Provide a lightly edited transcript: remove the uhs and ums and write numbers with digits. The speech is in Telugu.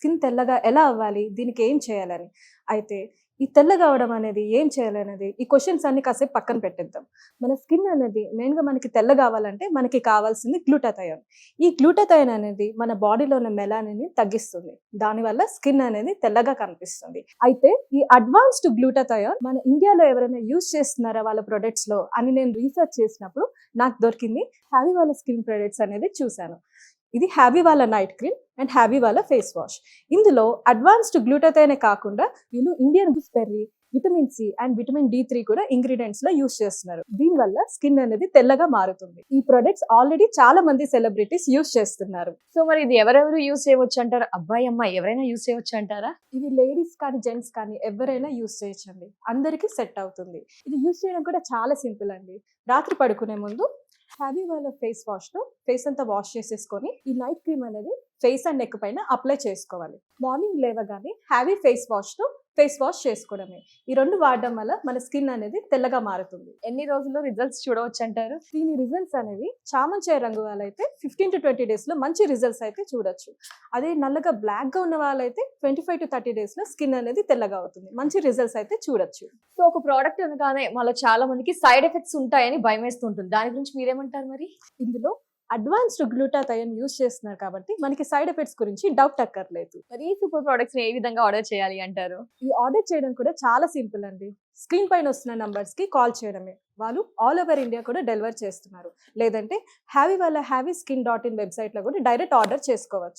స్కిన్ తెల్లగా ఎలా అవ్వాలి? దీనికి ఏం చేయాలని? అయితే ఈ తెల్లగా అవ్వడం అనేది ఏం చేయాలనేది ఈ క్వెషన్స్ అన్ని కాసేపు పక్కన పెట్టేద్దాం. మన స్కిన్ అనేది మెయిన్‌గా మనకి తెల్లగా అవ్వాలంటే మనకి కావాల్సింది గ్లూటాథయోన్. ఈ గ్లూటాథయోన్ అనేది మన బాడీలో ఉన్న మెలానిన్‌ని తగ్గిస్తుంది. దానివల్ల స్కిన్ అనేది తెల్లగా కనిపిస్తుంది. అయితే ఈ అడ్వాన్స్డ్ గ్లూటాథయోన్ మన ఇండియాలో ఎవరైనా యూజ్ చేస్తున్నారా వాళ్ళ ప్రొడక్ట్స్‌లో అని నేను రీసెర్చ్ చేసినప్పుడు నాకు దొరికింది. హ్యావీ వాళ్ళ స్కిన్ ప్రొడక్ట్స్ అనేది చూసాను. ఇది హ్యావీ వాళ్ళ నైట్ క్రీమ్ అండ్ హ్యావీ వాళ్ళ ఫేస్ వాష్. ఇందులో అడ్వాన్స్డ్ గ్లూటాథయోనే కాకుండా వీళ్ళు Indian gooseberry, vitamin C and vitamin D3 కూడా ఇంగ్రీడియంట్స్ లో యూజ్ చేస్తున్నారు. దీనివల్ల స్కిన్ అనేది తెల్లగా మారుతుంది. ఈ ప్రొడక్ట్స్ ఆల్రెడీ చాలా మంది సెలబ్రిటీస్ యూజ్ చేస్తున్నారు. సో మరి ఇది ఎవరెవరు యూజ్ చేయవచ్చు అంటారు? అబ్బాయి, అమ్మాయి ఎవరైనా యూజ్ చేయవచ్చు అంటారా? ఇది లేడీస్ కానీ జెంట్స్ కానీ ఎవరైనా యూజ్ చేయొచ్చండి. అందరికీ సెట్ అవుతుంది. ఇది యూజ్ చేయడం కూడా చాలా సింపుల్ అండి. రాత్రి పడుకునే ముందు హ్యావీ వాళ్ళ ఫేస్ వాష్ తో ఫేస్ అంతా వాష్ చేసేసుకొని ఈ నైట్ క్రీమ్ అనేది ఫేస్ అండ్ నెక్ పైన అప్లై చేసుకోవాలి. మార్నింగ్ లేవగానే హ్యావీ ఫేస్ వాష్ తో ఫేస్ వాష్ చేసుకోవడమే. ఈ రెండు వాడడం వల్ల మన స్కిన్ అనేది తెల్లగా మారుతుంది. ఎన్ని రోజుల్లో రిజల్ట్స్ చూడవచ్చు అంటారు? దీని రిజల్ట్స్ అనేవి చామంచాయ రంగు వాళ్ళైతే 15 to 20 days లో మంచి రిజల్ట్స్ అయితే చూడొచ్చు. అదే నల్లగా బ్లాక్ గా ఉన్న వాళ్ళైతే 25 to 30 days లో స్కిన్ అనేది తెల్లగా అవుతుంది. మంచి రిజల్ట్స్ అయితే చూడొచ్చు. సో ఒక ప్రోడక్ట్ అనగానే మళ్ళీ చాలా మందికి సైడ్ ఎఫెక్ట్స్ ఉంటాయని భయం వేస్తుంటుంది. దాని గురించి మీరేమంటారు మరి? ఇందులో అడ్వాన్స్డ్ గ్లూటాథయోన్ యూజ్ చేస్తున్నారు కాబట్టి మనకి సైడ్ ఎఫెక్ట్స్ గురించి డౌట్ అక్కర్లేదు. మరి ఈ సూపర్ ప్రొడక్ట్స్ ఏ విధంగా ఆర్డర్ చేయాలి అంటారు? ఇది ఆర్డర్ చేయడం కూడా చాలా సింపుల్ అండి. స్క్రీన్ పైన వస్తున్న నంబర్స్ కి కాల్ చేయడమే. వాళ్ళు ఆల్ ఓవర్ ఇండియా కూడా డెలివర్ చేస్తున్నారు. లేదంటే హ్యావీ వాళ్ళ హ్యావీ స్కిన్.in వెబ్సైట్ లో కూడా డైరెక్ట్ ఆర్డర్ చేసుకోవచ్చు.